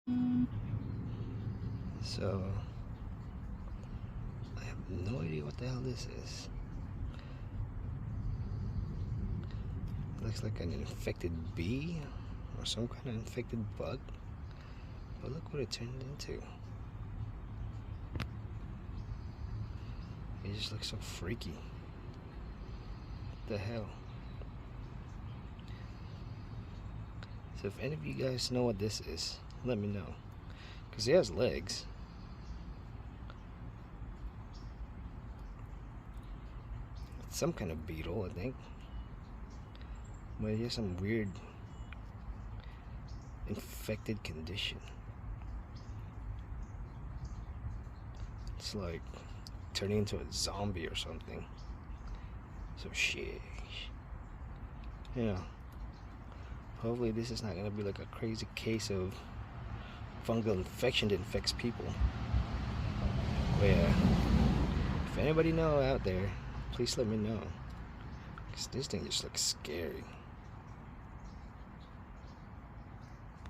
So I have no idea what the hell this is. Looks like an infected bee or some kind of infected bug. But look what it turned into. It just looks so freaky. What the hell? So if any of you guys know what this is, let me know. Because it has legs. It's some kind of beetle, I think. But it has some weird infected condition. It's like turning into a zombie or something. So shit. Yeah. Hopefully this is not gonna be like a crazy case of fungal infection that infects people. But yeah, if anybody know out there, please let me know. Cause this thing just looks scary.